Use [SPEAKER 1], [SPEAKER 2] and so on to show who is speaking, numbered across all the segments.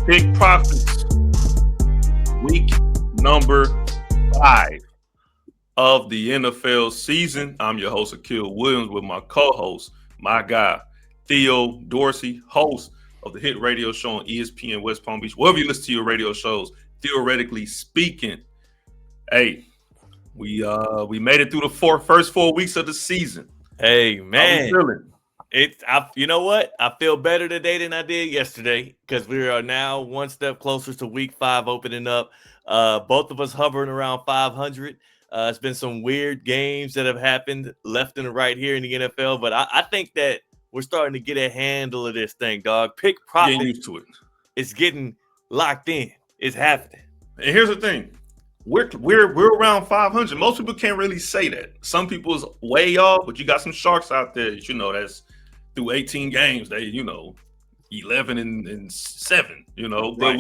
[SPEAKER 1] Big Profits, week number 5 of the NFL season. I'm your host, Akil Williams, with my co-host, my guy, Theo Dorsey, host of the hit radio show on ESPN West Palm Beach. Wherever you listen to your radio shows, theoretically speaking. Hey, we made it through the first 4 weeks of the season.
[SPEAKER 2] Hey,
[SPEAKER 1] How we
[SPEAKER 2] man.
[SPEAKER 1] feeling?
[SPEAKER 2] You know what? I feel better today than I did yesterday because we are now one step closer to week 5 opening up. Both of us hovering around 500. It's been some weird games that have happened left and right here in the NFL, but I think that we're starting to get a handle of this thing, dog. Pick
[SPEAKER 1] Getting
[SPEAKER 2] profit.
[SPEAKER 1] used to it.
[SPEAKER 2] It's getting locked in. It's happening.
[SPEAKER 1] And here's the thing. We're around 500. Most people can't really say that. Some people's way off, but you got some sharks out there, that's through 18 games. They, 11 and 7, But
[SPEAKER 2] Right.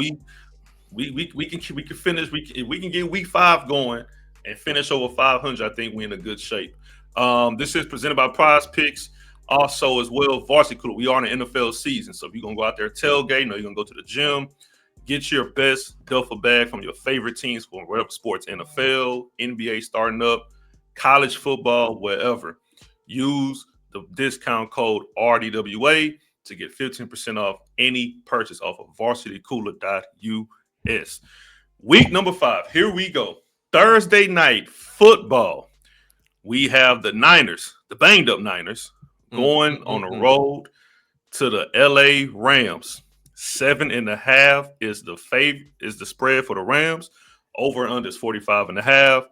[SPEAKER 1] we can finish. We can get week 5 going and finish over 500. I think we're in a good shape. This is presented by Prize Picks. Also, as well, Varsity Crew. We are in the NFL season, so if you're gonna go out there tailgating, or you're gonna go to the gym, get your best duffel bag from your favorite teams from whatever sports, NFL, NBA starting up, college football, wherever. Use the discount code RDWA to get 15% off any purchase off of varsitycooler.us. Week number 5. Here we go. Thursday night football. We have the Niners, the banged up Niners, going on the road to the LA Rams. 7.5 is the spread for the Rams. Over and under is 45.5.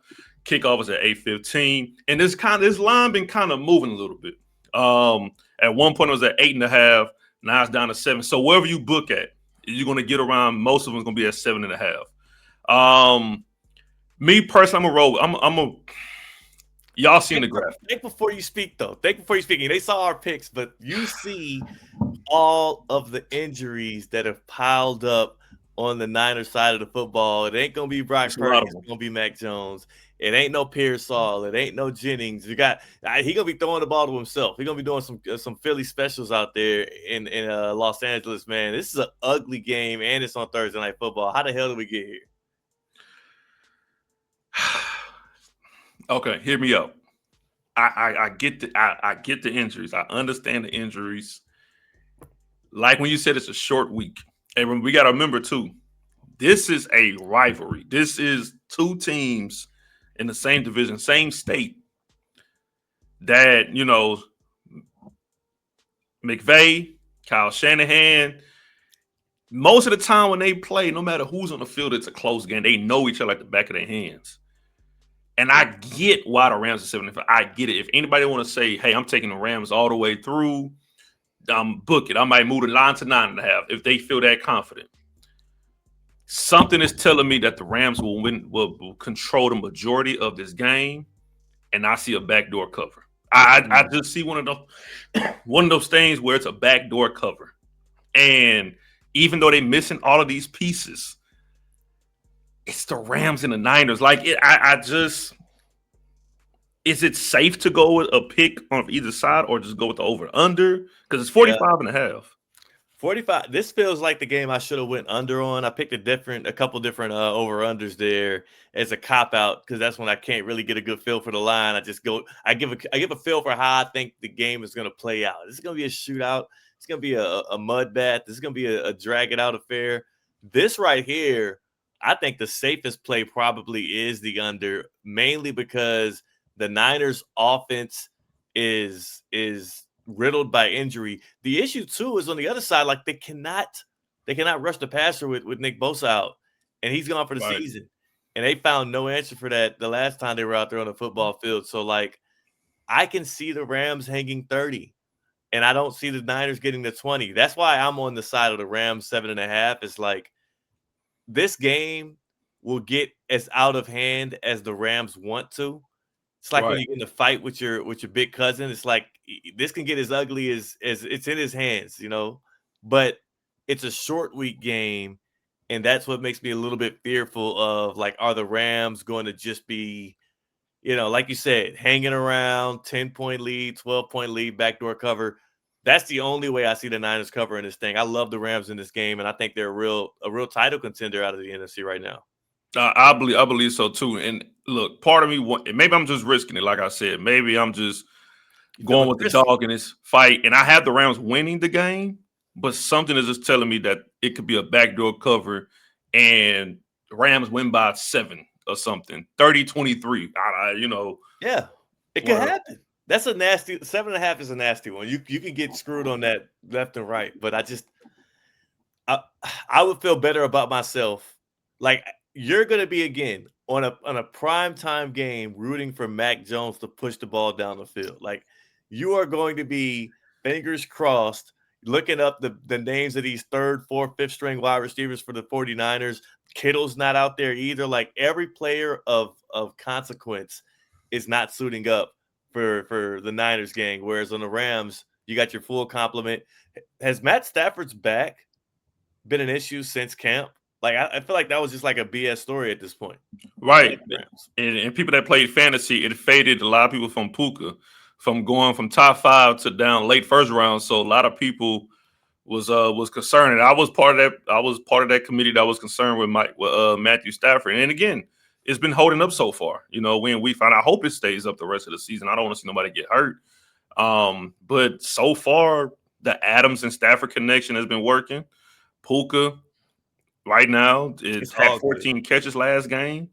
[SPEAKER 1] Kickoff is at 8:15. And this line been kind of moving a little bit. At one point it was at 8.5. Now it's down to 7. So wherever you book at, you're gonna get around. Most of them gonna be at 7.5. Me personally, I'm a roll. Y'all seen the graph.
[SPEAKER 2] Think before you speak, though. Think before you speak. They saw our picks, but you see all of the injuries that have piled up on the Niners side of the football. It ain't gonna be Brock Purdy. It's gonna be Mac Jones. It ain't no Pearsall. It ain't no Jennings. He gonna be throwing the ball to himself. He gonna be doing some Philly specials out there in Los Angeles. Man, this is an ugly game, and it's on Thursday Night Football. How the hell did we get here?
[SPEAKER 1] Okay, hear me out. I get the injuries. I understand the injuries. Like when you said it's a short week. And we got to remember too, this is a rivalry. This is two teams in the same division, same state that, McVay, Kyle Shanahan, most of the time when they play, no matter who's on the field, it's a close game. They know each other like the back of their hands. And I get why the Rams are 75. I get it. If anybody want to say, hey, I'm taking the Rams all the way through, book it. I might move the line to 9.5 if they feel that confident. Something is telling me that the Rams will control the majority of this game, and I see a backdoor cover. I just see one of those things where it's a backdoor cover. And even though they're missing all of these pieces, it's the Rams and the Niners. Is it safe to go with a pick on either side or just go with the over-under? Because it's 45.5.
[SPEAKER 2] 45. This feels like the game I should have went under on. I picked a couple different over-unders there as a cop-out because that's when I can't really get a good feel for the line. I give a feel for how I think the game is going to play out. This is going to be a shootout. It's going to be a mud bath. This is going to be a drag-it-out affair. This right here, I think the safest play probably is the under, mainly because the Niners offense is riddled by injury. The issue too is on the other side, like they cannot rush the passer with Nick Bosa out, and he's gone for the season. And they found no answer for that the last time they were out there on the football field. So like I can see the Rams hanging 30, and I don't see the Niners getting the 20. That's why I'm on the side of the Rams 7.5. It's like this game will get as out of hand as the Rams want to. It's like when you get in a fight with your big cousin. It's like this can get as ugly as it's in his hands, But it's a short week game, and that's what makes me a little bit fearful of, like, are the Rams going to just be, like you said, hanging around, 10-point lead, 12-point lead, backdoor cover? That's the only way I see the Niners covering this thing. I love the Rams in this game, and I think they're a real title contender out of the NFC right now.
[SPEAKER 1] I believe so too. And look, part of me, maybe I'm just risking it. Like I said, maybe I'm just going with the dog in this fight. And I have the Rams winning the game, but something is just telling me that it could be a backdoor cover and Rams win by 7 or something, 30-23.
[SPEAKER 2] Yeah, it could happen. That's a nasty 7.5 is a nasty one. You can get screwed on that left and right, but I would feel better about myself. Like, you're going to be again on a prime time game rooting for Mac Jones to push the ball down the field. Like, you are going to be fingers crossed looking up the names of these 3rd, 4th, 5th string wide receivers for the 49ers. Kittle's not out there either. Like, every player of consequence is not suiting up for the Niners gang. Whereas on the Rams, you got your full complement. Has Matt Stafford's back been an issue since camp? Like, I feel like that was just like a BS story at this point.
[SPEAKER 1] Right. And people that played fantasy, it faded a lot of people from Puka, from going from top 5 to down late first round. So a lot of people was concerned. And I was part of that. I was part of that committee that was concerned with Matthew Stafford. And again, it's been holding up so far. When we find, I hope it stays up the rest of the season. I don't want to see nobody get hurt. But so far, the Adams and Stafford connection has been working. Puka right now it's had 14 catches last game.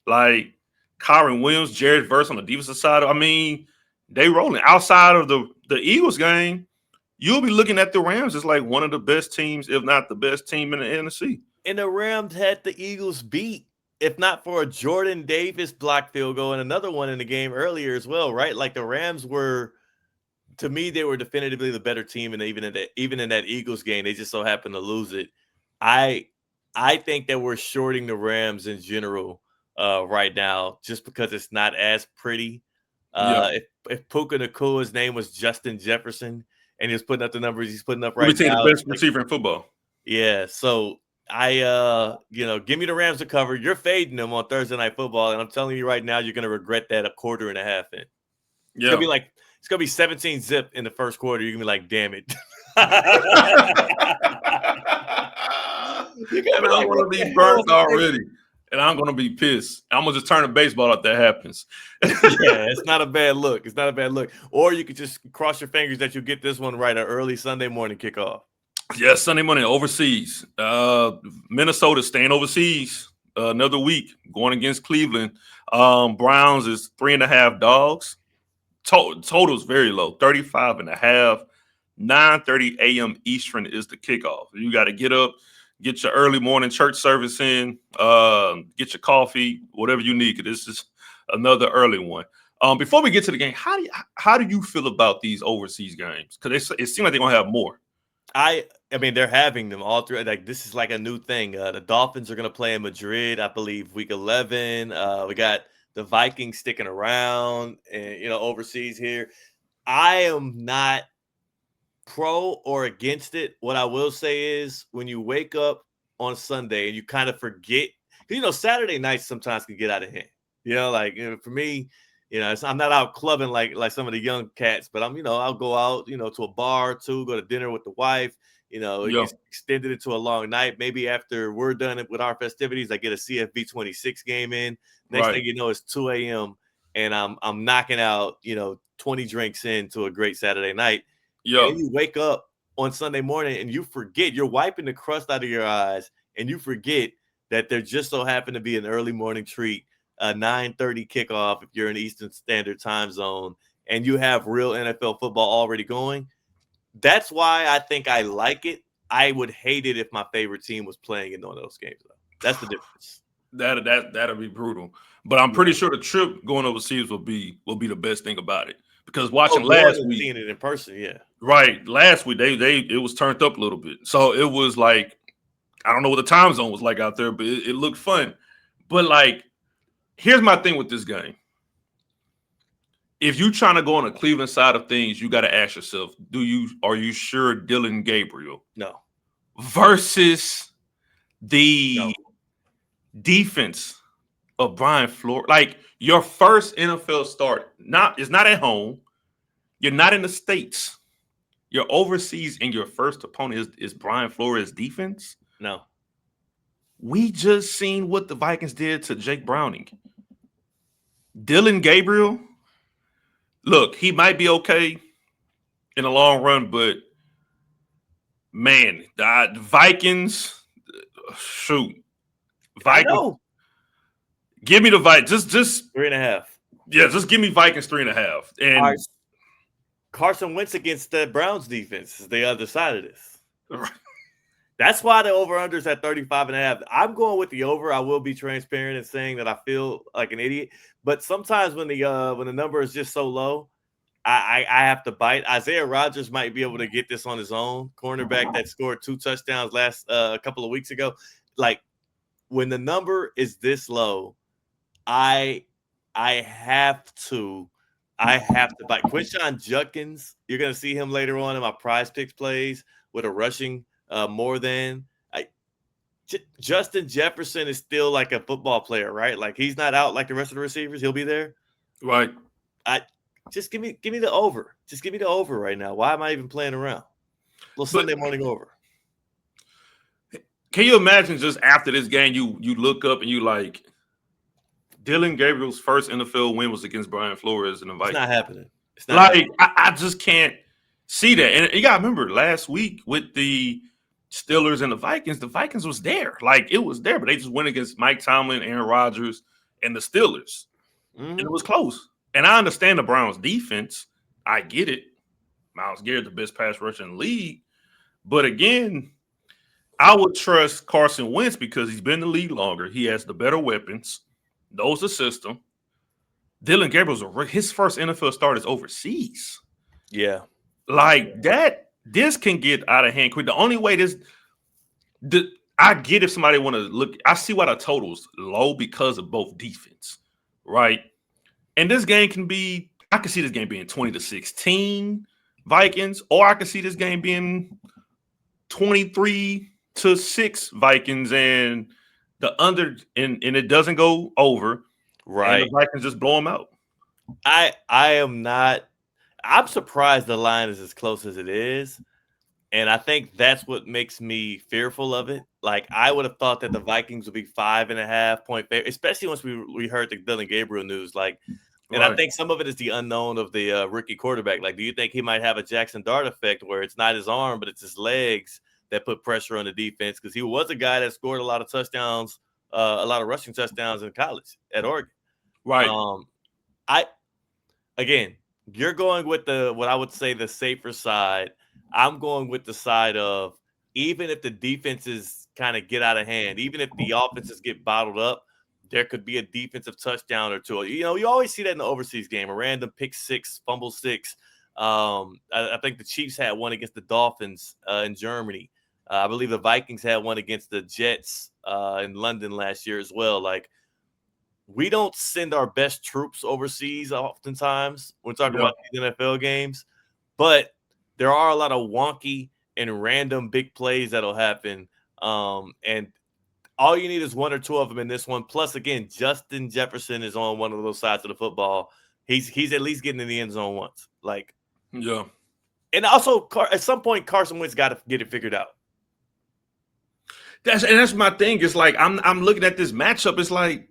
[SPEAKER 1] Like Kyron Williams, Jared Verse on the defensive side. I mean, they rolling. Outside of the Eagles game, you'll be looking at the Rams as like one of the best teams, if not the best team in the NFC.
[SPEAKER 2] And the Rams had the Eagles beat, if not for a Jordan Davis block field goal and another one in the game earlier as well, right? Like, the Rams were, to me, they were definitively the better team, and even in that Eagles game, they just so happened to lose it. I think that we're shorting the Rams in general right now, just because it's not as pretty. If Puka Nakua's name was Justin Jefferson and he was putting up the numbers he's putting up right now,
[SPEAKER 1] the best receiver in football.
[SPEAKER 2] Yeah, so give me the Rams to cover. You're fading them on Thursday Night Football, and I'm telling you right now, you're going to regret that a quarter and a half in. Yeah. It's gonna be 17-0 in the first quarter. You're gonna be like, damn it.
[SPEAKER 1] And I'm gonna be burnt already. And I'm gonna be pissed. I'm gonna just turn the baseball if that happens.
[SPEAKER 2] Yeah, it's not a bad look. It's not a bad look. Or you could just cross your fingers that you get this one right, an early Sunday morning kickoff.
[SPEAKER 1] Yeah, Sunday morning overseas. Minnesota staying overseas another week, going against Cleveland. Browns is 3.5 dogs. Total's very low, 35.5. 9:30 a.m. Eastern is the kickoff. You got to get up, get your early morning church service in, get your coffee, whatever you need, because this is another early one. Before we get to the game, how do you feel about these overseas games? Because it seems like they're going to have more.
[SPEAKER 2] I mean, they're having them all through. Like, this is like a new thing. The Dolphins are going to play in Madrid, I believe, week 11. We got the Vikings sticking around and, overseas here. I am not pro or against it. What I will say is, when you wake up on Sunday and you kind of forget, because Saturday nights sometimes can get out of hand. For me, I'm not out clubbing like some of the young cats, but I'll go out, to a bar or two, go to dinner with the wife. It gets extended into a long night. Maybe after we're done with our festivities, I get a CFB 26 game in. Next thing you know, it's 2 a.m. and I'm knocking out 20 drinks into a great Saturday night. And you wake up on Sunday morning and you forget, you're wiping the crust out of your eyes, and you forget that there just so happened to be an early morning treat, a 9:30 kickoff if you're in Eastern Standard Time Zone, and you have real NFL football already going. That's why I think I like it. I would hate it if my favorite team was playing in one of those games, though. That's the difference.
[SPEAKER 1] That'll be brutal. But I'm pretty sure the trip going overseas will be the best thing about it. Because watching last week,
[SPEAKER 2] seeing it in person, yeah.
[SPEAKER 1] Right. Last week it was turned up a little bit. So it was like, I don't know what the time zone was like out there, but it looked fun. But like, here's my thing with this game. If you're trying to go on the Cleveland side of things, you got to ask yourself, are you sure Dylan Gabriel?
[SPEAKER 2] No.
[SPEAKER 1] Versus the defense of Brian Flores. Like, your first NFL start, it's not at home. You're not in the States. Your overseas and your first opponent is Brian Flores' defense.
[SPEAKER 2] No.
[SPEAKER 1] We just seen what the Vikings did to Jake Browning. Dylan Gabriel, look, he might be okay in the long run, but man, the Vikings, shoot. Vikings.
[SPEAKER 2] I know.
[SPEAKER 1] Give me the Vikings. Just
[SPEAKER 2] 3.5.
[SPEAKER 1] Yeah, just give me Vikings 3.5. And
[SPEAKER 2] right. Carson Wentz against the Browns defense is the other side of this. That's why the over-under is at 35.5. I'm going with the over. I will be transparent in saying that I feel like an idiot. But sometimes when the number is just so low, I have to bite. Isaiah Rodgers might be able to get this on his own. Cornerback that scored 2 touchdowns a couple of weeks ago. Like, when the number is this low, I have to bite. Quinshon Judkins, you're going to see him later on in my prize picks plays with a rushing more than. Justin Jefferson is still like a football player, right? Like, he's not out like the rest of the receivers. He'll be there.
[SPEAKER 1] Right.
[SPEAKER 2] Just give me the over. Just give me the over right now. Why am I even playing around? Little Sunday morning over.
[SPEAKER 1] Can you imagine just after this game, you look up and you like, Dylan Gabriel's first NFL win was against Brian Flores in the Vikings.
[SPEAKER 2] It's not happening.
[SPEAKER 1] It's not happening. I just can't see that. And you got to remember, last week with the Steelers and the Vikings was there. Like, it was there, but they just went against Mike Tomlin, Aaron Rodgers, and the Steelers. Mm-hmm. And it was close. And I understand the Browns' defense. I get it. Myles Garrett, the best pass rusher in the league. But again, I would trust Carson Wentz because he's been in the league longer. He has the better weapons. Knows the system. Dylan Gabriel's his first NFL start is overseas.
[SPEAKER 2] Yeah.
[SPEAKER 1] Like that, this can get out of hand quick. The only way I get if somebody want to look, I see why the total's low because of both defense, right? And this game I can see this game being 20-16 Vikings, or I can see this game being 23-6 Vikings and the under and it doesn't go over.
[SPEAKER 2] Right.
[SPEAKER 1] And the Vikings just blow them out.
[SPEAKER 2] I'm surprised the line is as close as it is. And I think that's what makes me fearful of it. Like, I would have thought that the Vikings would be 5.5 point favorite, especially once we heard the Dylan Gabriel news. Like, and I think some of it is the unknown of the rookie quarterback. Like, do you think he might have a Jackson Dart effect where it's not his arm, but it's his legs that put pressure on the defense? Because he was a guy that scored a lot of touchdowns, a lot of rushing touchdowns in college at Oregon.
[SPEAKER 1] Right.
[SPEAKER 2] Again, you're going with what I would say the safer side. I'm going with the side of, even if the defenses kind of get out of hand, even if the offenses get bottled up, there could be a defensive touchdown or two. You know, you always see that in the overseas game, a random pick six, fumble six. I think the Chiefs had one against the Dolphins in Germany. I believe the Vikings had one against the Jets in London last year as well. Like, we don't send our best troops overseas oftentimes when talking about these NFL games, but there are a lot of wonky and random big plays that'll happen. And all you need is one or two of them in this one. Plus, again, Justin Jefferson is on one of those sides of the football. He's at least getting in the end zone once. Like,
[SPEAKER 1] yeah.
[SPEAKER 2] And also, at some point, Carson Wentz got to get it figured out.
[SPEAKER 1] That's my thing. It's like I'm looking at this matchup. It's like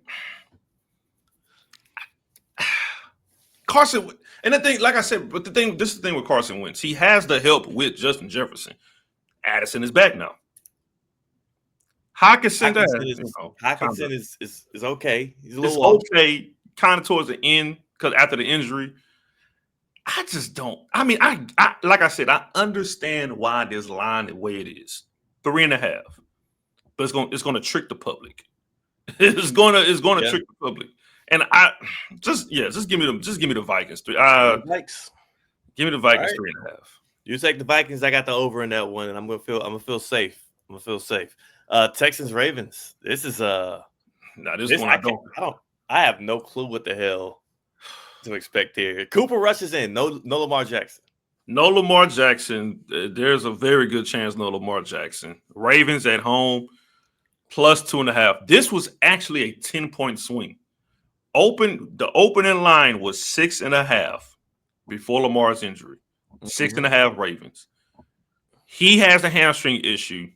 [SPEAKER 1] Carson, and the thing, like I said, but this is the thing with Carson Wentz. He has the help with Justin Jefferson. Addison is back now. Hockenson
[SPEAKER 2] is okay. He's a little
[SPEAKER 1] okay, kind of towards the end because after the injury. I just don't. I mean, I like I said, I understand why this line the way it is, 3.5, but it's gonna trick the public. It's gonna trick the public. And just give me the Vikings. Give me the Vikings 3.5.
[SPEAKER 2] You take the Vikings. I got the over in that one, and I'm gonna feel safe. Texans Ravens. This is I have no clue what the hell to expect here. Cooper rushes in. No Lamar Jackson.
[SPEAKER 1] No Lamar Jackson. There's a very good chance no Lamar Jackson. Ravens at home plus 2.5. This was actually a 10-point swing. The opening line was 6.5 before Lamar's injury. 6.5 Ravens. He has a hamstring issue.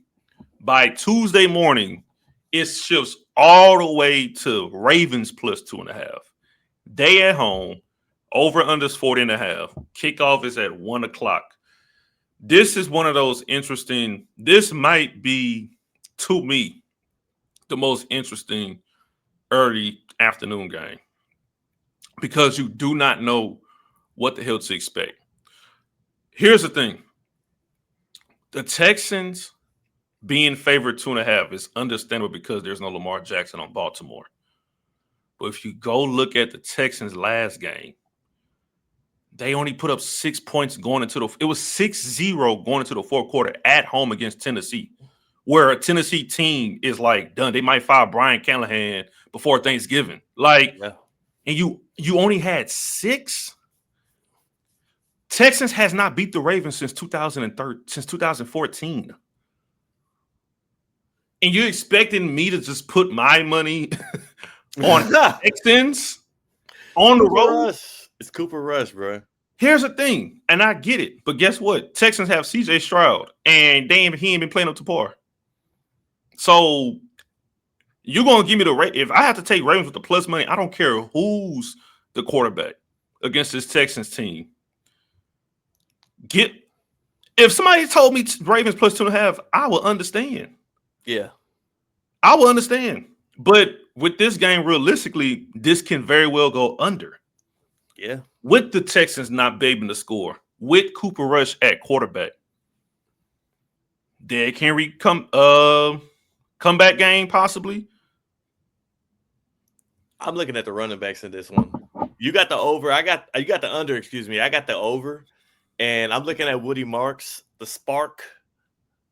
[SPEAKER 1] By Tuesday morning, it shifts all the way to Ravens plus 2.5. They at home, over under 40.5. Kickoff is at 1:00. This is one of those interesting. This might be, to me, the most interesting early afternoon game because you do not know what the hell to expect. Here's the thing: the Texans being favored 2.5 is understandable because there's no Lamar Jackson on Baltimore. But if you go look at the Texans' last game, they only put up 6 points going into the. It was 6-0 going into the fourth quarter at home against Tennessee, where a Tennessee team is like done. They might fire Brian Callahan before Thanksgiving. Like,
[SPEAKER 2] Yeah.
[SPEAKER 1] and you only had 6. Texans has not beat the Ravens since 2014. And you're expecting me to just put my money on Texans on the road?
[SPEAKER 2] Rush. It's Cooper Rush, bro.
[SPEAKER 1] Here's the thing, and I get it, but guess what? Texans have C.J. Stroud, and he ain't been playing up to par. So you're gonna give me if I have to take Ravens with the plus money, I don't care who's the quarterback against this Texans team. If somebody told me Ravens plus 2.5, I will understand.
[SPEAKER 2] Yeah,
[SPEAKER 1] I will understand. But with this game, realistically, this can very well go under.
[SPEAKER 2] Yeah.
[SPEAKER 1] With the Texans not being able to score, with Cooper Rush at quarterback, Derrick Henry comeback game possibly.
[SPEAKER 2] I'm looking at the running backs in this one. You got the over. You got the under. Excuse me. I got the over, and I'm looking at Woody Marks, the Spark.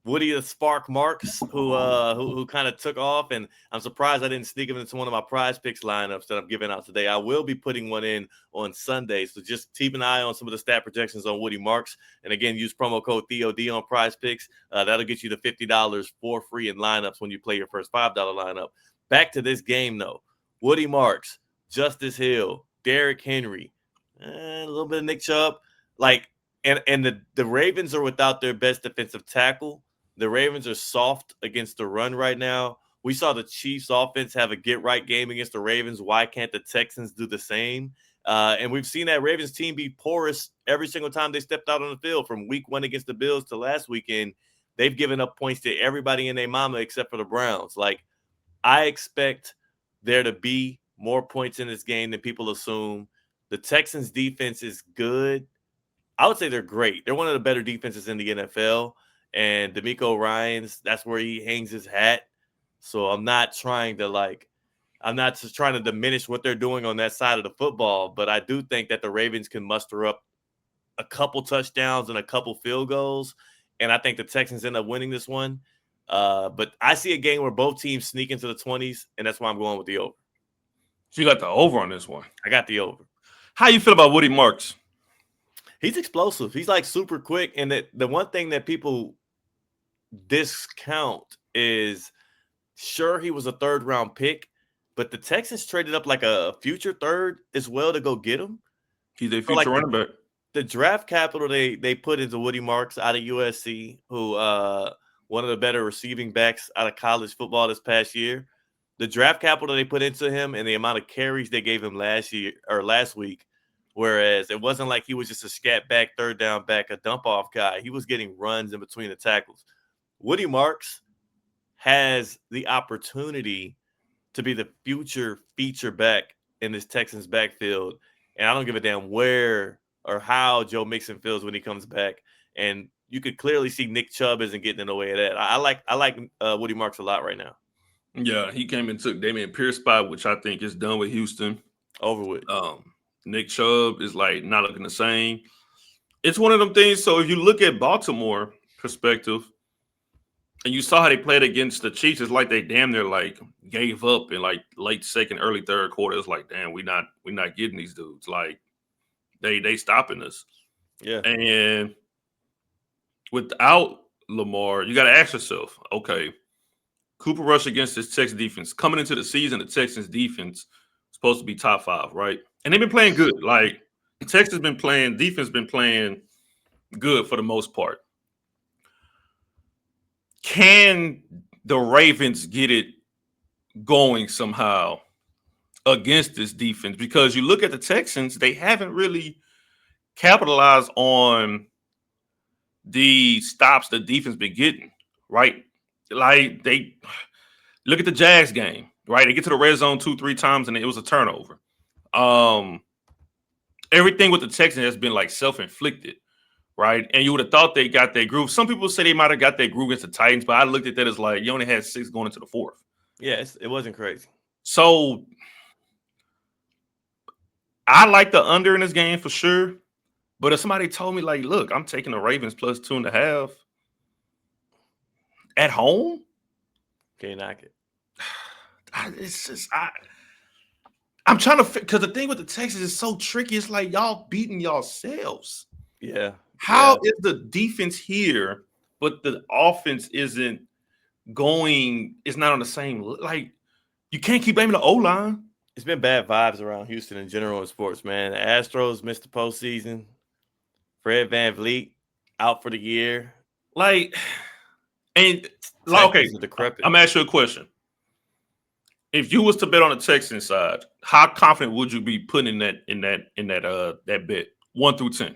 [SPEAKER 2] Woody the Spark Marks, who kind of took off, and I'm surprised I didn't sneak him into one of my prize picks lineups that I'm giving out today. I will be putting one in on Sunday, so just keep an eye on some of the stat projections on Woody Marks. And again, use promo code TheoD on prize picks. That'll get you the $50 for free in lineups when you play your first $5 lineup. Back to this game, though. Woody Marks, Justice Hill, Derrick Henry, a little bit of Nick Chubb. And the Ravens are without their best defensive tackle. The Ravens are soft against the run right now. We saw the Chiefs offense have a get-right game against the Ravens. Why can't the Texans do the same? And we've seen that Ravens team be porous every single time they stepped out on the field. From week 1 against the Bills to last weekend, they've given up points to everybody and their mama except for the Browns. I expect there to be more points in this game than people assume. The Texans' defense is good. I would say they're great. They're one of the better defenses in the NFL. And DeMeco Ryans, that's where he hangs his hat. So I'm not trying to I'm not just trying to diminish what they're doing on that side of the football, but I do think that the Ravens can muster up a couple touchdowns and a couple field goals. And I think the Texans end up winning this one. But I see a game where both teams sneak into the 20s, and that's why I'm going with the over.
[SPEAKER 1] So you got the over on this one.
[SPEAKER 2] I got the over.
[SPEAKER 1] How you feel about Woody Marks?
[SPEAKER 2] He's explosive. He's super quick. And the one thing that people discount is, sure, he was a 3rd-round pick, but the Texans traded up a future 3rd as well to go get him.
[SPEAKER 1] He's a future running back.
[SPEAKER 2] The draft capital they put into Woody Marks out of USC, who one of the better receiving backs out of college football this past year. The draft capital they put into him and the amount of carries they gave him last week, whereas it wasn't like he was just a scat back, 3rd down back, a dump off guy. He was getting runs in between the tackles. Woody Marks has the opportunity to be the future feature back in this Texans backfield. And I don't give a damn where or how Joe Mixon feels when he comes back. And you could clearly see Nick Chubb isn't getting in the way of that. I like Woody Marks a lot right now.
[SPEAKER 1] Yeah, he came and took Dameon Pierce's spot, which I think is done with Houston.
[SPEAKER 2] Over with.
[SPEAKER 1] Nick Chubb is not looking the same. It's one of them things. So if you look at Baltimore perspective, and you saw how they played against the Chiefs, it's like they damn near gave up in late second, early third quarter. It's like, damn, we're not getting these dudes. They stopping us.
[SPEAKER 2] Yeah.
[SPEAKER 1] And without Lamar, you got to ask yourself, okay, Cooper Rush against this Texans defense. Coming into the season, the Texans defense is supposed to be top 5, right? And they've been playing good. The Texans been playing, defense been playing good for the most part. Can the Ravens get it going somehow against this defense? Because you look at the Texans, they haven't really capitalized on the stops the defense been getting, right? Like they look at the Jags game, right? They get to the red zone 2-3 times and it was a turnover. Um, Everything with the Texans has been like self-inflicted, right? And you would have thought they got their groove. Some people say they might have got their groove against the Titans, but I looked at that as like you only had 6 going into the fourth.
[SPEAKER 2] Yeah, it wasn't crazy.
[SPEAKER 1] So I like the under in this game for sure. But if somebody told me, like, look, I'm taking the Ravens plus 2.5 at home,
[SPEAKER 2] Can't knock it.
[SPEAKER 1] it's just I'm trying to, because the thing with the Texans is so tricky. It's like y'all beating yourselves.
[SPEAKER 2] Yeah.
[SPEAKER 1] How is the defense here, but the offense isn't going? It's not on the same. Like you can't keep blaming the O line.
[SPEAKER 2] It's been bad vibes around Houston in general in sports, man. The Astros missed the postseason. Fred VanVleet out for the year.
[SPEAKER 1] Like, and okay, I'm gonna ask you a question. If you was to bet on the Texans side, how confident would you be putting in that bet 1 through 10?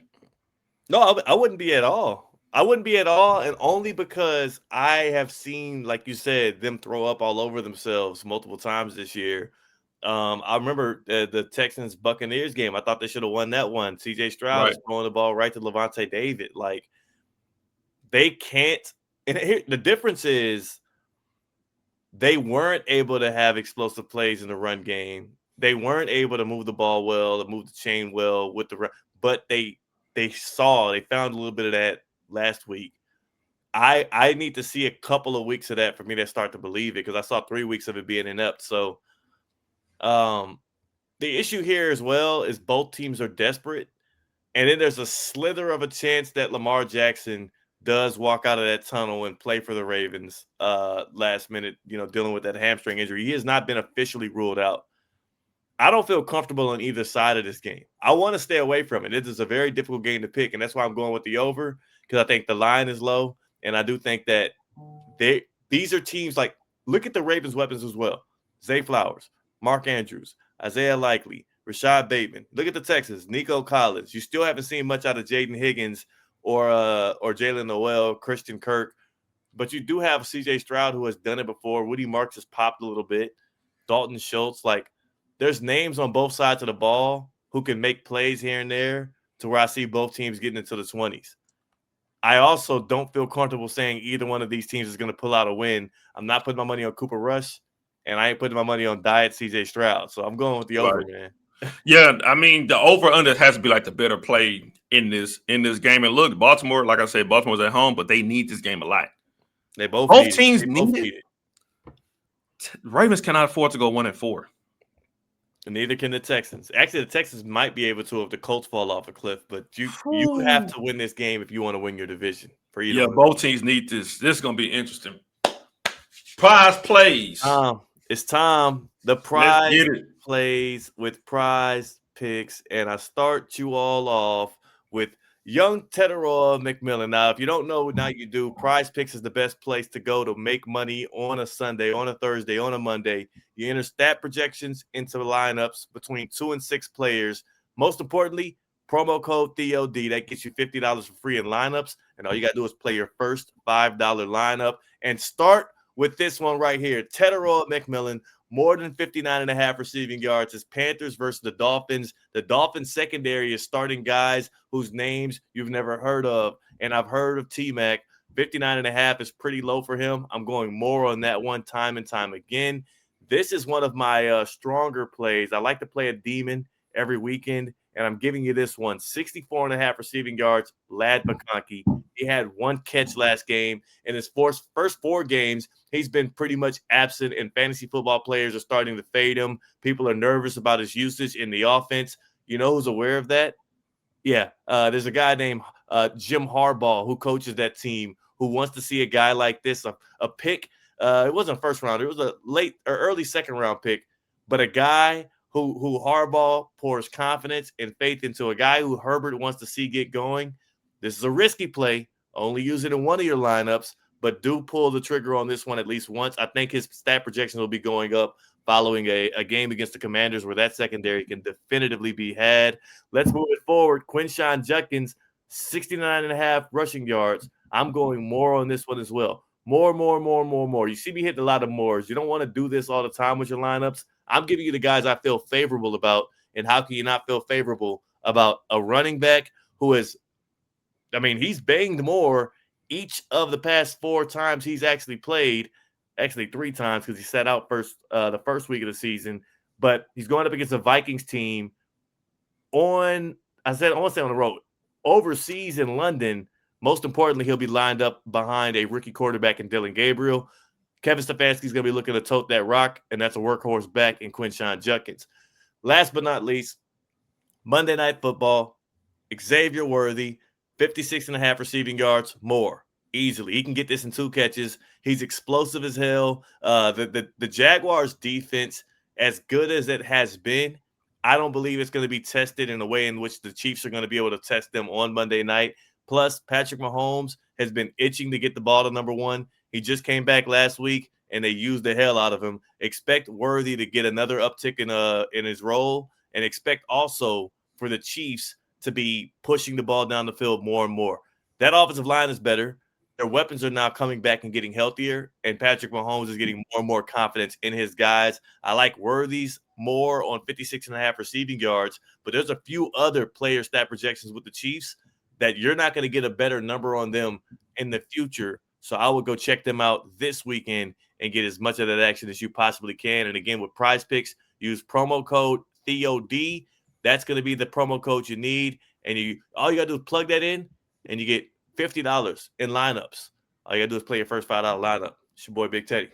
[SPEAKER 2] No, I wouldn't be at all. I wouldn't be at all, and only because I have seen, like you said, them throw up all over themselves multiple times this year. I remember the Texans Buccaneers game. I thought they should have won that one. CJ Stroud is throwing the ball right to Levante David. Like they can't. And here, the difference is they weren't able to have explosive plays in the run game. They weren't able to move the ball well, to move the chain well with the run, but they found a little bit of that last week. I need to see a couple of weeks of that for me to start to believe it, because I saw 3 weeks of it being inept. So the issue here as well is both teams are desperate. And then there's a slither of a chance that Lamar Jackson does walk out of that tunnel and play for the Ravens last minute, dealing with that hamstring injury. He has not been officially ruled out. I don't feel comfortable on either side of this game. I want to stay away from it. It is a very difficult game to pick, and that's why I'm going with the over, because I think the line is low, and I do think that these are teams like, look at the Ravens' weapons as well. Zay Flowers, Mark Andrews, Isaiah Likely, Rashad Bateman. Look at the Texans, Nico Collins. You still haven't seen much out of Jaden Higgins or Jalen Noel, Christian Kirk, but you do have CJ Stroud, who has done it before. Woody Marks has popped a little bit. Dalton Schultz, like, there's names on both sides of the ball who can make plays here and there, to where I see both teams getting into the 20s. I also don't feel comfortable saying either one of these teams is going to pull out a win. I'm not putting my money on Cooper Rush, and I ain't putting my money on Diet CJ Stroud. So I'm going with the over, man.
[SPEAKER 1] Yeah, I mean, the over-under has to be like the better play in this game. And look, Baltimore, like I said, Baltimore's at home, but they need this game a lot.
[SPEAKER 2] They both
[SPEAKER 1] teams need it. Ravens cannot afford to go 1-4.
[SPEAKER 2] Neither can the Texans. Actually, the Texans might be able to if the Colts fall off a cliff, but you have to win this game if you want to win your division.
[SPEAKER 1] Both teams need this. This is going to be interesting. Prize plays.
[SPEAKER 2] It's time. The prize plays with prize picks, and I start you all off with young Teteroy McMillan. Now, if you don't know, now you do. Prize Picks is the best place to go to make money on a Sunday, on a Thursday, on a Monday. You enter stat projections into lineups between 2 and 6 players. Most importantly, promo code THEOD. That gets you $50 for free in lineups. And all you got to do is play your first $5 lineup and start with this one right here. Teteroy McMillan, more than 59.5 receiving yards. It's Panthers versus the Dolphins. The Dolphins secondary is starting guys whose names you've never heard of. And I've heard of T-Mac. 59.5 is pretty low for him. I'm going more on that one time and time again. This is one of my stronger plays. I like to play a demon every weekend, and I'm giving you this one. 64.5 receiving yards, Lad McConkey. He had 1 catch last game. In his first 4 games, he's been pretty much absent, and fantasy football players are starting to fade him. People are nervous about his usage in the offense. You know who's aware of that? Yeah, there's a guy named Jim Harbaugh who coaches that team, who wants to see a guy like this, a pick. It wasn't a first round. It was a late or early second round pick, but a guy who Harbaugh pours confidence and faith into, a guy who Herbert wants to see get going. This is a risky play. Only use it in one of your lineups, but do pull the trigger on this one at least once. I think his stat projection will be going up following a game against the Commanders where that secondary can definitively be had. Let's move it forward. Quinshon Judkins, 69.5 rushing yards. I'm going more on this one as well. More. You see me hitting a lot of mores. You don't want to do this all the time with your lineups. I'm giving you the guys I feel favorable about. And how can you not feel favorable about a running back who is, I mean, he's banged more each of the past 4 times he's actually played, actually 3 times because he sat out the first week of the season. But he's going up against a Vikings team on the road, overseas in London. Most importantly, he'll be lined up behind a rookie quarterback in Dylan Gabriel. Kevin Stefanski's going to be looking to tote that rock, and that's a workhorse back in Quinshon Judkins. Last but not least, Monday Night Football, Xavier Worthy, 56.5 receiving yards, more. Easily. He can get this in 2 catches. He's explosive as hell. The Jaguars' defense, as good as it has been, I don't believe it's going to be tested in a way in which the Chiefs are going to be able to test them on Monday night. Plus, Patrick Mahomes has been itching to get the ball to number 1. He just came back last week, and they used the hell out of him. Expect Worthy to get another uptick in his role, and expect also for the Chiefs to be pushing the ball down the field more and more. That offensive line is better. Their weapons are now coming back and getting healthier, and Patrick Mahomes is getting more and more confidence in his guys. I like Worthy's more on 56.5 receiving yards, but there's a few other player stat projections with the Chiefs that you're not going to get a better number on them in the future. So I would go check them out this weekend and get as much of that action as you possibly can. And again, with Prize Picks, use promo code TheoD. That's going to be the promo code you need. And all you got to do is plug that in, and you get $50 in lineups. All you got to do is play your first $5 lineup. It's your boy, Big Teddy.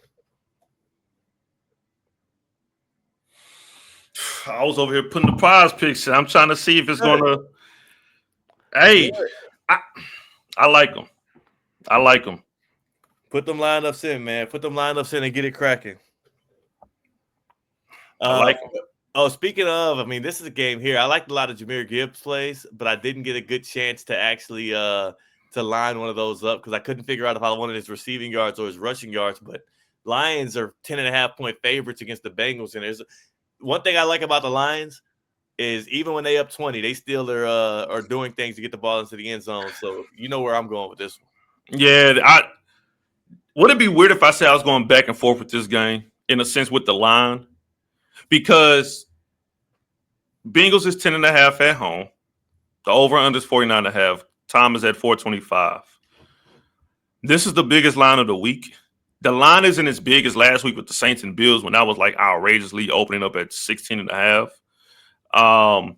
[SPEAKER 1] I was over here putting the Prize Picks in. I'm trying to see if it's going to. Hey, I like them. I like them.
[SPEAKER 2] Put them lineups in, man. Put them lineups in and get it cracking.
[SPEAKER 1] I like them.
[SPEAKER 2] Oh, speaking of, I mean, this is a game here. I liked a lot of Jahmyr Gibbs plays, but I didn't get a good chance to actually to line one of those up because I couldn't figure out if I wanted his receiving yards or his rushing yards. But Lions are 10.5-point favorites against the Bengals. And there's one thing I like about the Lions is even when they up 20, they still are doing things to get the ball into the end zone. So you know where I'm going with this one.
[SPEAKER 1] Yeah, would it be weird if I said I was going back and forth with this game in a sense with the line? Because Bengals is 10.5 at home. The over-under is 49.5. Time is at 425. This is the biggest line of the week. The line isn't as big as last week with the Saints and Bills when that was like outrageously opening up at 16.5. I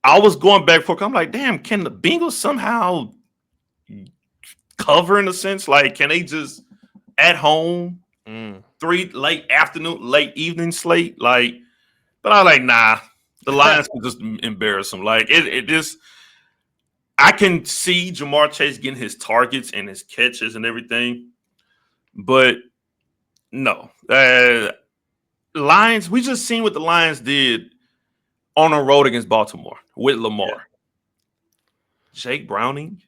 [SPEAKER 1] was going back for. I'm like, damn, can the Bengals somehow cover in a sense? Like, can they just at home 3 late evening slate? Like, but I was like, nah. The Lions can just embarrass them. Like it just. I can see Jamar Chase getting his targets and his catches and everything, but no. Lions. We just seen what the Lions did on a road against Baltimore with Lamar. Yeah. Jake Brown.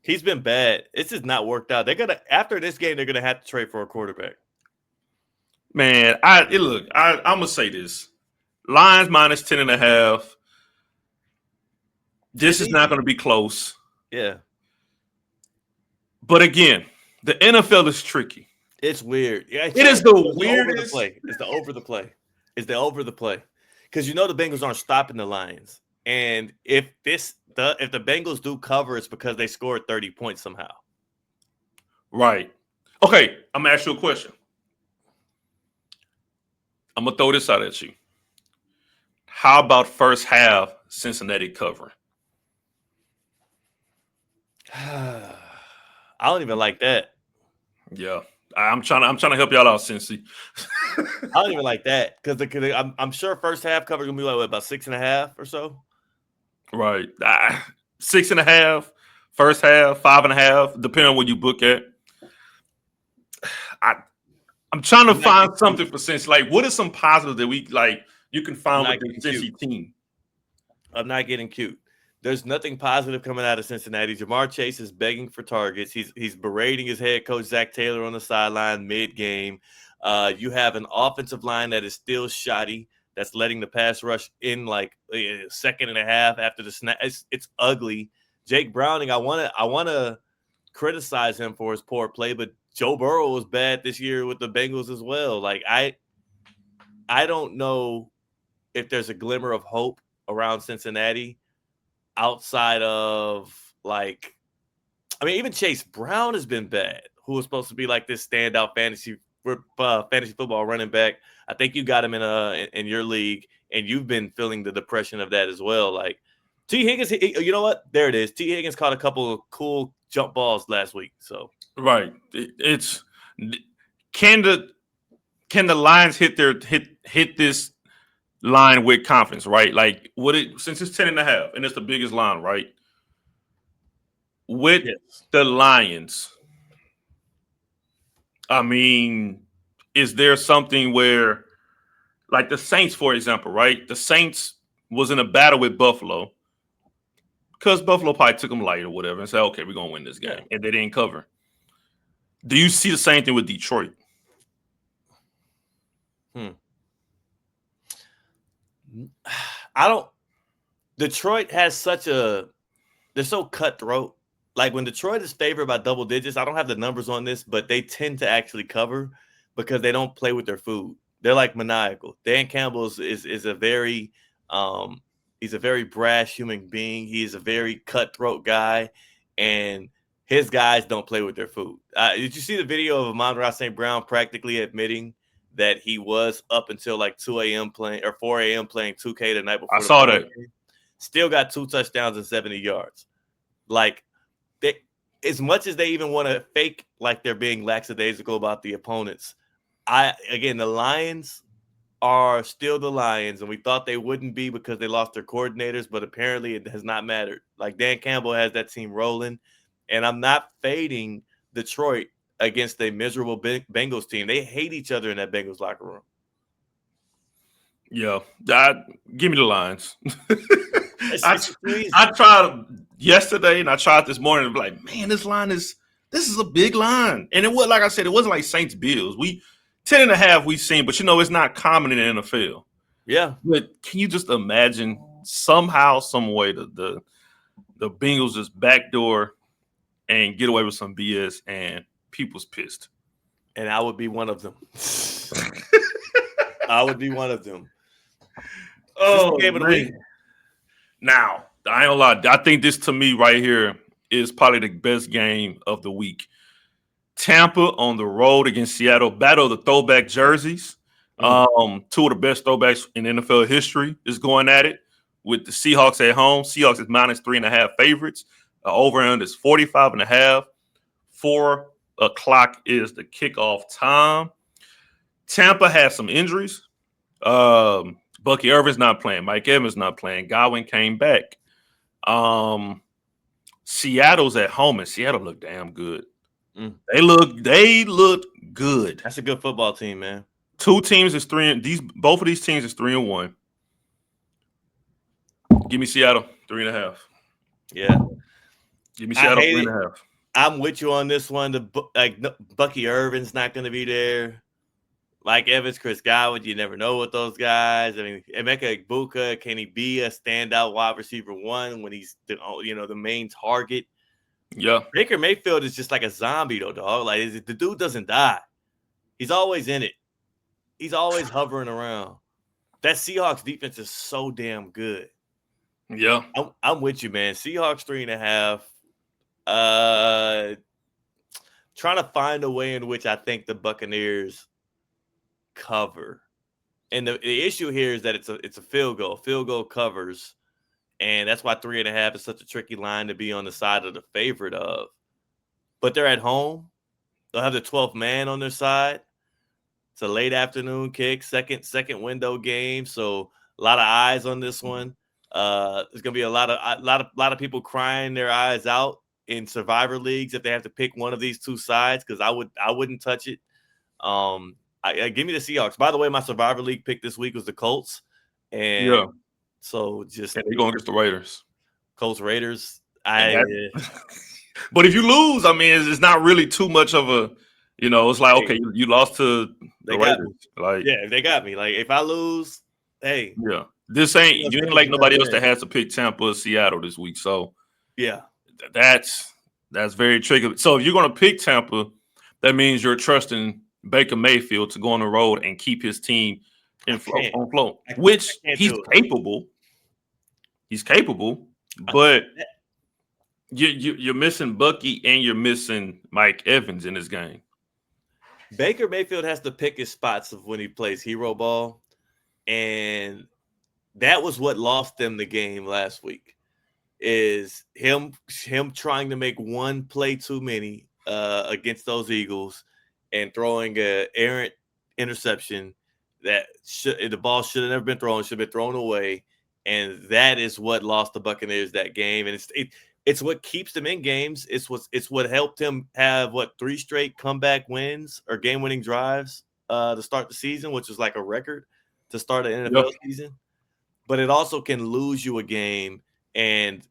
[SPEAKER 2] He's been bad. It's just not worked out. After this game, they're gonna have to trade for a quarterback.
[SPEAKER 1] Man, I'm gonna say this: Lions minus 10.5. This is not gonna be close.
[SPEAKER 2] Yeah.
[SPEAKER 1] But again, the NFL is tricky.
[SPEAKER 2] It's weird. Yeah,
[SPEAKER 1] it is the weirdest
[SPEAKER 2] play. It's the over the play. Because you know the Bengals aren't stopping the Lions. And if the Bengals do cover, it's because they scored 30 points somehow.
[SPEAKER 1] Right. Okay, I'm gonna ask you a question. I'm gonna throw this out at you. How about first half Cincinnati covering?
[SPEAKER 2] I don't even like that.
[SPEAKER 1] Yeah. I'm trying to help y'all out, Cincy.
[SPEAKER 2] I don't even like that because I'm sure first half cover gonna be like about 6.5 or so.
[SPEAKER 1] Right, 6.5. First half 5.5, depending on what you book at. I'm trying to find something for Cincy. Like, what is some positive that we like? You can find with the Cincy team.
[SPEAKER 2] I'm not getting cute. There's nothing positive coming out of Cincinnati. Jamar Chase is begging for targets. He's berating his head coach Zach Taylor on the sideline mid-game. You have an offensive line that is still shoddy. That's letting the pass rush in like a second and a half after the snap. It's ugly. Jake Browning, I wanna criticize him for his poor play, but Joe Burrow was bad this year with the Bengals as well. Like I don't know if there's a glimmer of hope around Cincinnati outside of like, I mean, even Chase Brown has been bad, who was supposed to be like this standout fantasy football running back. I think you got him in your league, and you've been feeling the depression of that as well. Like T. Higgins, you know what? There it is. T. Higgins caught a couple of cool jump balls last week. So
[SPEAKER 1] right, it's can the Lions hit this line with confidence, right? Like since it's 10.5 and it's the biggest line, right? With the Lions, I mean, is there something where, like the Saints, for example, right? The Saints was in a battle with Buffalo because Buffalo probably took them light or whatever and said, okay, we're going to win this game. And they didn't cover. Do you see the same thing with Detroit?
[SPEAKER 2] I don't. Detroit has they're so cutthroat. Like when Detroit is favored by double digits, I don't have the numbers on this, but they tend to actually cover because they don't play with their food. They're like maniacal. Dan Campbell is a very he's a very brash human being. He's a very cutthroat guy, and his guys don't play with their food. Did you see the video of Amon-Ra St. Brown practically admitting that he was up until like 2 a.m. playing or 4 a.m. playing 2K the night before?
[SPEAKER 1] I saw that.
[SPEAKER 2] Game? Still got 2 touchdowns and 70 yards. Like, as much as they even want to fake like they're being lackadaisical about the opponents, the Lions are still the Lions, and we thought they wouldn't be because they lost their coordinators, but apparently it has not mattered. Like Dan Campbell has that team rolling, and I'm not fading Detroit against a miserable Bengals team. They hate each other in that Bengals locker room.
[SPEAKER 1] Yeah, give me the Lions. I tried yesterday and I tried this morning. Like, man, this is a big line. And it was, like I said, it wasn't like Saints Bills. 10.5 we've seen, but it's not common in the NFL.
[SPEAKER 2] Yeah.
[SPEAKER 1] But can you just imagine somehow, some way the Bengals just backdoor and get away with some BS and people's pissed?
[SPEAKER 2] And I would be one of them. I would be one of them.
[SPEAKER 1] Oh, man. Now, I ain't gonna lie. I think this, to me, right here is probably the best game of the week. Tampa on the road against Seattle. Battle of the throwback jerseys. Two of the best throwbacks in NFL history is going at it with the Seahawks at home. Seahawks is -3.5 favorites. Over-under is 45.5. 4 o'clock is the kickoff time. Tampa has some injuries. Bucky Irvin's not playing. Mike Evans not playing. Godwin came back. Seattle's at home, and Seattle look damn good. They look good.
[SPEAKER 2] That's a good football team, man.
[SPEAKER 1] Both of these teams is 3-1. Give me Seattle 3.5.
[SPEAKER 2] Yeah.
[SPEAKER 1] Give me Seattle 3.5.
[SPEAKER 2] I'm with you on this one. Bucky Irvin's not going to be there. Mike Evans, Chris Godwin, you never know with those guys. I mean, Emeka Egbuka, can he be a standout wide receiver one when he's the main target?
[SPEAKER 1] Yeah.
[SPEAKER 2] Baker Mayfield is just like a zombie, though, dog. Like, the dude doesn't die. He's always in it. He's always hovering around. That Seahawks defense is so damn good.
[SPEAKER 1] Yeah.
[SPEAKER 2] I'm with you, man. Seahawks 3.5. Trying to find a way in which I think the Buccaneers cover. And the issue here is that it's a field goal. Field goal covers. And that's why 3.5 is such a tricky line to be on the side of the favorite of. But they're at home. They'll have the 12th man on their side. It's a late afternoon kick, second window game. So a lot of eyes on this one. There's gonna be a lot of people crying their eyes out in survivor leagues if they have to pick one of these two sides, because I wouldn't touch it. Give me the Seahawks. By the way, my survivor league pick this week was the Colts, and So just
[SPEAKER 1] and they're going against the Raiders.
[SPEAKER 2] Colts Raiders.
[SPEAKER 1] But if you lose, I mean, it's not really too much of a, it's like, okay, you lost to
[SPEAKER 2] they
[SPEAKER 1] the
[SPEAKER 2] got
[SPEAKER 1] Raiders.
[SPEAKER 2] me.
[SPEAKER 1] Like,
[SPEAKER 2] Yeah, they got me. Like if I lose, hey,
[SPEAKER 1] yeah, you ain't like nobody else that has to pick Tampa or Seattle this week. So
[SPEAKER 2] yeah,
[SPEAKER 1] that's very tricky. So if you're going to pick Tampa, that means you're trusting Baker Mayfield to go on the road and keep his team on flow, which he's capable. He's capable, but you're missing Bucky and you're missing Mike Evans in this game.
[SPEAKER 2] Baker Mayfield has to pick his spots of when he plays hero ball, and that was what lost them the game last week. Is him trying to make one play too many against those Eagles and throwing an errant interception that the ball should have never been thrown, should have been thrown away, and that is what lost the Buccaneers that game. And it's what keeps them in games. It's what helped him have 3 straight comeback wins or game-winning drives to start the season, which is like a record to start an NFL season. But it also can lose you a game. And,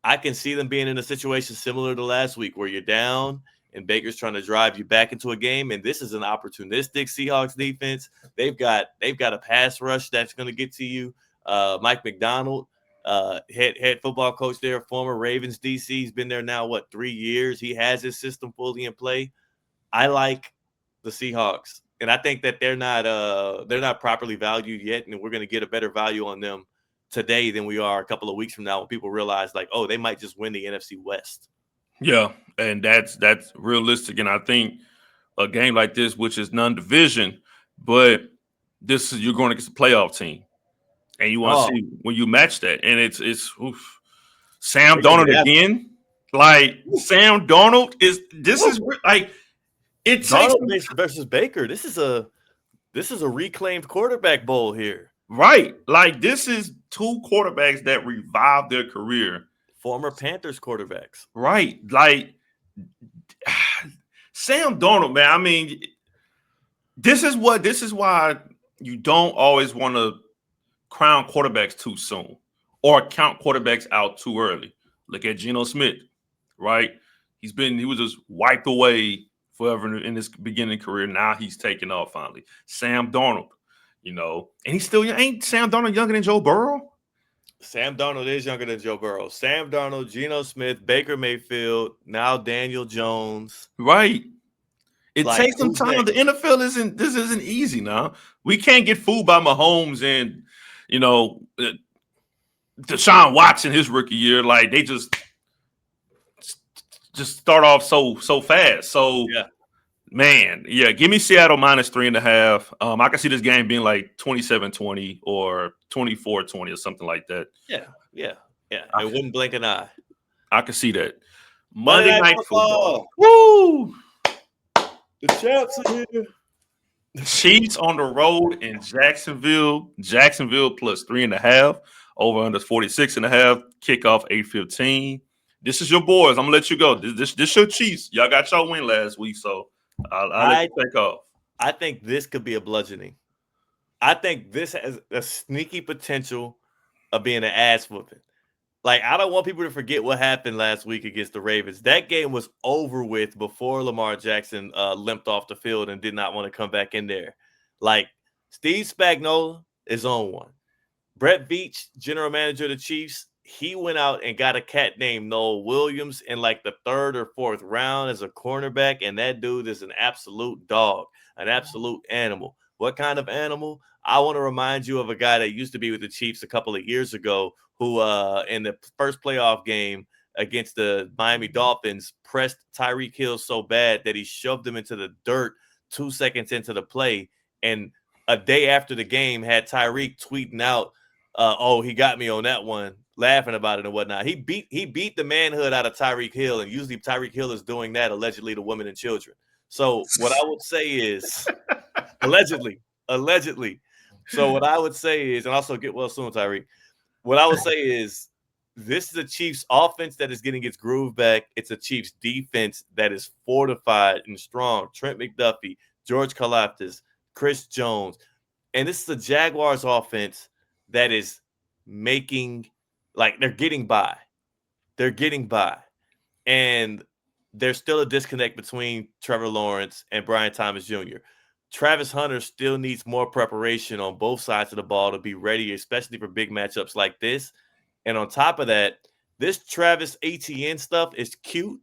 [SPEAKER 2] I can see them being in a situation similar to last week where you're down and Baker's trying to drive you back into a game. And this is an opportunistic Seahawks defense. They've got a pass rush that's going to get to you. Mike McDonald, head football coach there, former Ravens DC. He's been there now, 3 years. He has his system fully in play. I like the Seahawks. And I think that they're not properly valued yet. And we're going to get a better value on them today than we are a couple of weeks from now when people realize they might just win the NFC West.
[SPEAKER 1] Yeah, and that's realistic. And I think a game like this, which is non-division, but you're going against a playoff team, and you want to see when you match that. And it's Sam Darnold again. Like Sam Darnold is like it takes
[SPEAKER 2] versus Baker. This is a reclaimed quarterback bowl here.
[SPEAKER 1] Right. Like this is 2 quarterbacks that revived their career.
[SPEAKER 2] Former Panthers quarterbacks.
[SPEAKER 1] Right. Like Sam Darnold, man. I mean, this is why you don't always want to crown quarterbacks too soon or count quarterbacks out too early. Look at Geno Smith, right? He was just wiped away forever in his beginning career. Now he's taking off finally. Sam Darnold. And he's still young. Ain't Sam Darnold younger than Joe Burrow?
[SPEAKER 2] Sam Darnold is younger than Joe Burrow. Sam Darnold, Geno Smith, Baker Mayfield, now Daniel Jones.
[SPEAKER 1] Right. It takes some time. The NFL isn't easy now. We can't get fooled by Mahomes and Deshaun Watson his rookie year. Like they just start off so fast. So
[SPEAKER 2] yeah.
[SPEAKER 1] Man, yeah, give me Seattle minus 3.5. I can see this game being like 27-20 or 24-20 or something like that.
[SPEAKER 2] Yeah. I wouldn't blink an eye.
[SPEAKER 1] I can see that. Monday Night Football.
[SPEAKER 2] Woo! The champs are here.
[SPEAKER 1] Chiefs on the road in Jacksonville. Jacksonville plus 3.5. Over under 46.5. Kickoff 8:15. This is your boys. I'm gonna let you go. This your Chiefs. Y'all got y'all win last week, so I'll let you take off.
[SPEAKER 2] I think this could be a bludgeoning. I think this has a sneaky potential of being an ass whooping. Like, I don't want people to forget what happened last week against the Ravens. That game was over with before Lamar Jackson limped off the field and did not want to come back in there. Like, Steve Spagnuolo is on one. Brett Veach, general manager of the Chiefs, he went out and got a cat named Noel Williams in like the 3rd or 4th round as a cornerback, and that dude is an absolute dog, an absolute animal. What kind of animal? I want to remind you of a guy that used to be with the Chiefs a couple of years ago who in the first playoff game against the Miami Dolphins pressed Tyreek Hill so bad that he shoved him into the dirt 2 seconds into the play, and a day after the game had Tyreek tweeting out, he got me on that one, laughing about it and whatnot. He beat the manhood out of Tyreek Hill, and usually Tyreek Hill is doing that allegedly to women and children. So what I would say is allegedly. So what I would say is, and also get well soon, Tyreek. What I would say is this is a Chiefs offense that is getting its groove back. It's a Chiefs defense that is fortified and strong. Trent McDuffie, George Karlaftis, Chris Jones. And this is a Jaguars offense that is making, like, they're getting by. They're getting by. And there's still a disconnect between Trevor Lawrence and Brian Thomas Jr. Travis Hunter still needs more preparation on both sides of the ball to be ready, especially for big matchups like this. And on top of that, this Travis Etienne stuff is cute,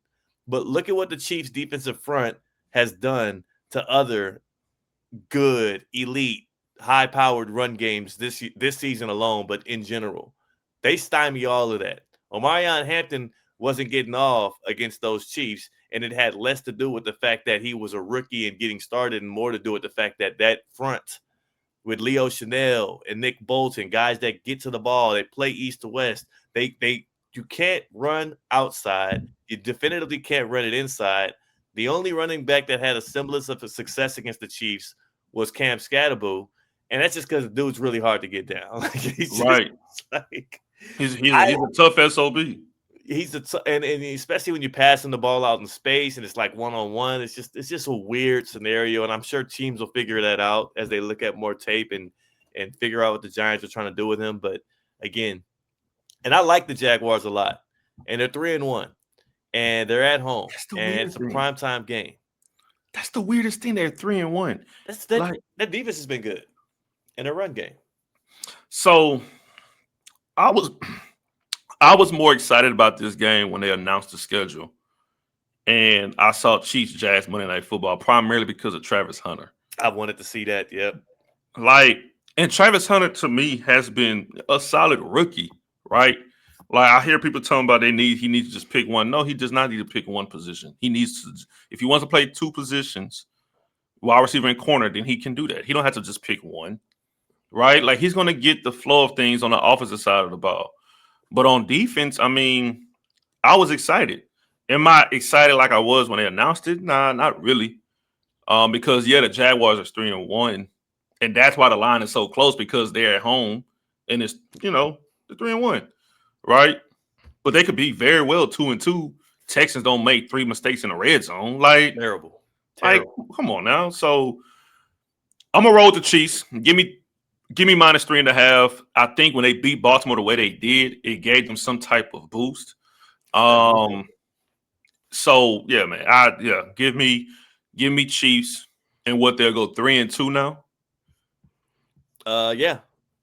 [SPEAKER 2] but look at what the Chiefs defensive front has done to other good, elite, high-powered run games this season alone, but in general. They stymie all of that. Omarion Hampton wasn't getting off against those Chiefs, and it had less to do with the fact that he was a rookie and getting started and more to do with the fact that that front with Leo Chanel and Nick Bolton, guys that get to the ball, they play east to west. You can't run outside. You definitively can't run it inside. The only running back that had a semblance of a success against the Chiefs was Cam Scatterboo, and that's just because the dude's really hard to get down.
[SPEAKER 1] Right. He's a tough SOB.
[SPEAKER 2] And especially when you pass him the ball out in space and it's like one-on-one, it's just a weird scenario. And I'm sure teams will figure that out as they look at more tape and figure out what the Giants are trying to do with him. But again, and I like the Jaguars a lot, and they're 3-1, and they're at home, and it's a primetime game.
[SPEAKER 1] That's the weirdest thing. They're 3-1.
[SPEAKER 2] That defense has been good in a run game.
[SPEAKER 1] So I was more excited about this game when they announced the schedule, and I saw Chiefs Jags Monday Night Football primarily because of Travis Hunter.
[SPEAKER 2] I wanted to see that. Yep.
[SPEAKER 1] And Travis Hunter to me has been a solid rookie, right? Like, I hear people talking about he needs to just pick one. No, he does not need to pick one position. He needs to, if he wants to play two positions, wide receiver and corner, then he can do that. He don't have to just pick one, right? Like, he's going to get the flow of things on the offensive side of the ball. But on defense, I mean, I was excited. Am I excited like I was when they announced it? Nah, not really. Because, the Jaguars are 3-1, and that's why the line is so close, because they're at home, and it's, they're 3-1. Right, but they could be very well 2-2. Texans don't make 3 mistakes in the red zone. Like,
[SPEAKER 2] terrible.
[SPEAKER 1] Like, come on now. So I'm gonna roll with the Chiefs. Give me -3.5. I think when they beat Baltimore the way they did, it gave them some type of boost. So yeah, man. Give me Chiefs, and what, they'll go 3-2 now.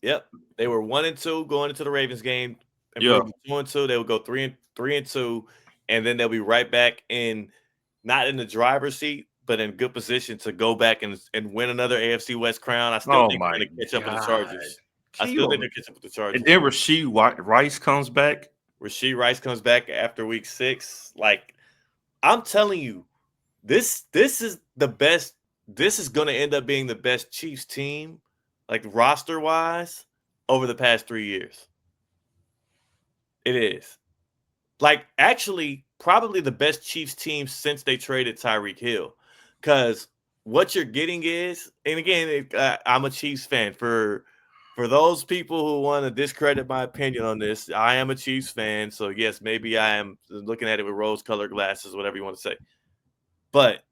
[SPEAKER 2] Yep. They were 1-2 going into the Ravens game. And 2-2, they would go 3-2, and then they'll be right back not in the driver's seat, but in good position to go back and win another AFC West crown. I still think they're going to catch up with the Chargers. And
[SPEAKER 1] then Rashee Rice comes back.
[SPEAKER 2] Rashee Rice comes back after week 6. Like, I'm telling you, this is the best. This is going to end up being the best Chiefs team, like roster wise, over the past 3 years. It is. Like, actually, probably the best Chiefs team since they traded Tyreek Hill. Because what you're getting is, and again, I'm a Chiefs fan. For those people who want to discredit my opinion on this, I am a Chiefs fan. So, yes, maybe I am looking at it with rose-colored glasses, whatever you want to say. But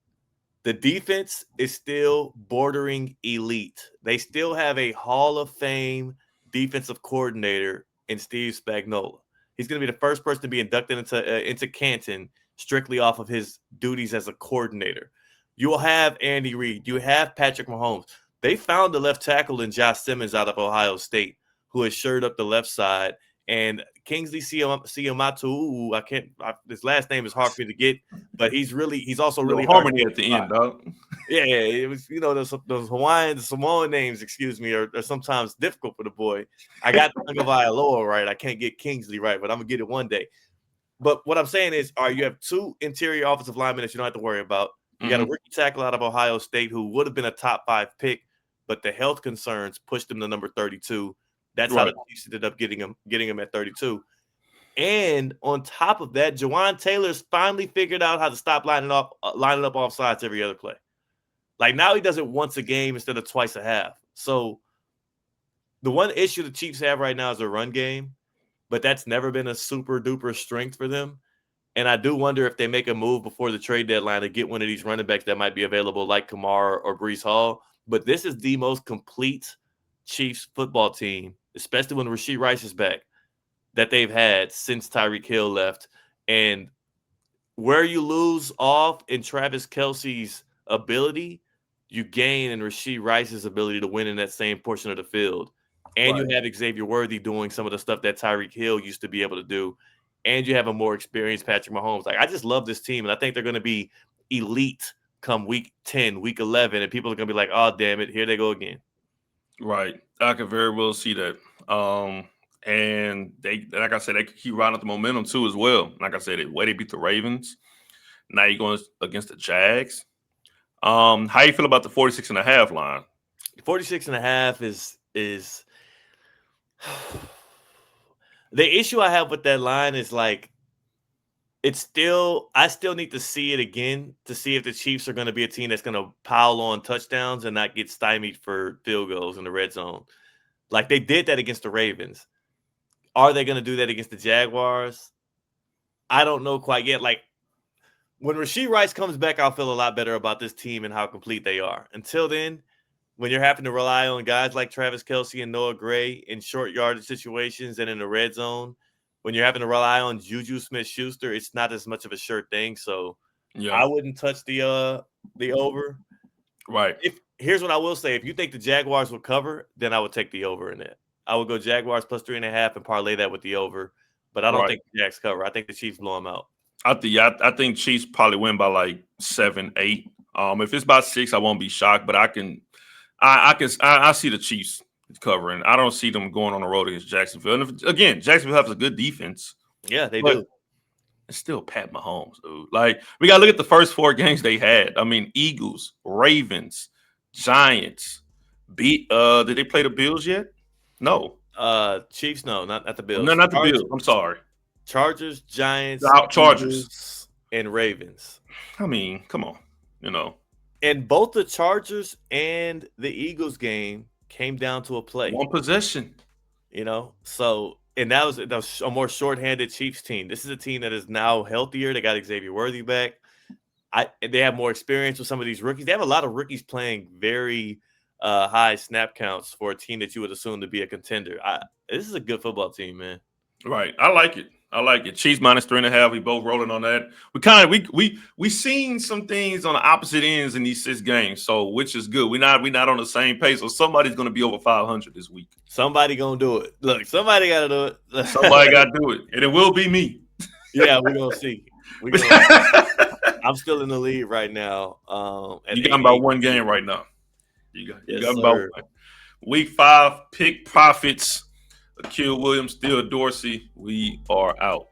[SPEAKER 2] the defense is still bordering elite. They still have a Hall of Fame defensive coordinator in Steve Spagnuolo. He's going to be the first person to be inducted into Canton strictly off of his duties as a coordinator. You will have Andy Reid. You have Patrick Mahomes. They found the left tackle in Josh Simmons out of Ohio State, who has shored up the left side. And Kingsley Siomatu, his last name is hard for me to get, but he's also really
[SPEAKER 1] harmony at the end, dog.
[SPEAKER 2] Yeah, it was, those Hawaiian, Samoan names, are sometimes difficult for the boy. I got Tagovailoa right. I can't get Kingsley right, but I'm gonna get it one day. But what I'm saying is, you have 2 interior offensive linemen that you don't have to worry about. You got a rookie tackle out of Ohio State who would have been a top 5 pick, but the health concerns pushed him to number 32. That's how the Chiefs ended up getting him at 32. And on top of that, Jawan Taylor's finally figured out how to stop lining up offsides every other play. Like, now he does it once a game instead of twice a half. So the one issue the Chiefs have right now is a run game, but that's never been a super duper strength for them. And I do wonder if they make a move before the trade deadline to get one of these running backs that might be available, like Kamara or Breece Hall. But this is the most complete Chiefs football team especially when Rashee Rice is back, that they've had since Tyreek Hill left. And where you lose off in Travis Kelce's ability, you gain in Rashee Rice's ability to win in that same portion of the field. And you have Xavier Worthy doing some of the stuff that Tyreek Hill used to be able to do. And you have a more experienced Patrick Mahomes. Like, I just love this team, and I think they're going to be elite come week 10, week 11, and people are going to be like, oh, damn it, here they go again.
[SPEAKER 1] Right. I could very well see that. And they, like I said, they could keep riding up the momentum too as well. Like I said, the way they beat the Ravens. Now you're going against the Jags. How you feel about the 46.5 line?
[SPEAKER 2] 46.5 is the issue I have with that line is like, I still need to see it again to see if the Chiefs are going to be a team that's going to pile on touchdowns and not get stymied for field goals in the red zone. Like they did that against the Ravens. Are they going to do that against the Jaguars? I don't know quite yet. Like when Rashee Rice comes back, I'll feel a lot better about this team and how complete they are. Until then, when you're having to rely on guys like Travis Kelce and Noah Gray in short yardage situations and in the red zone, when you're having to rely on Juju Smith-Schuster, it's not as much of a sure thing. So I wouldn't touch the over.
[SPEAKER 1] Right.
[SPEAKER 2] Here's what I will say. If you think the Jaguars will cover, then I would take the over in it. I would go Jaguars plus 3.5 and parlay that with the over. But I don't think the Jags cover. I think the Chiefs blow them out.
[SPEAKER 1] I think Chiefs probably win by like 7, 8. If it's by 6, I won't be shocked. But I see the Chiefs covering. I don't see them going on the road against Jacksonville. And again, Jacksonville has a good defense.
[SPEAKER 2] Yeah, they do.
[SPEAKER 1] It's still Pat Mahomes, dude. Like, we got to look at the first 4 games they had. I mean, Eagles, Ravens, Giants. Did they play the Bills yet? No.
[SPEAKER 2] Chiefs, no, not the Bills.
[SPEAKER 1] No, not the Bills. I'm sorry.
[SPEAKER 2] Chargers, Giants,
[SPEAKER 1] Chargers,
[SPEAKER 2] and Ravens.
[SPEAKER 1] I mean, come on,
[SPEAKER 2] And both the Chargers and the Eagles game came down to a play.
[SPEAKER 1] 1 possession.
[SPEAKER 2] So and that was a more shorthanded Chiefs team. This is a team that is now healthier. They got Xavier Worthy back. They have more experience with some of these rookies. They have a lot of rookies playing very high snap counts for a team that you would assume to be a contender. This is a good football team, man.
[SPEAKER 1] Right. I like it. Chiefs minus 3.5. We both rolling on that. We seen some things on the opposite ends in these 6 games, so which is good. We're not on the same pace. So somebody's going to be over 500 this week.
[SPEAKER 2] Somebody gonna do it. Look, somebody got to do it.
[SPEAKER 1] Somebody got to do it, and it will be me.
[SPEAKER 2] Yeah, we're gonna see. I'm still in the lead right now.
[SPEAKER 1] You got about 1 game right now. You got about 1. Week 5 pick profits. Akil Williams, Theo Dorsey, we are out.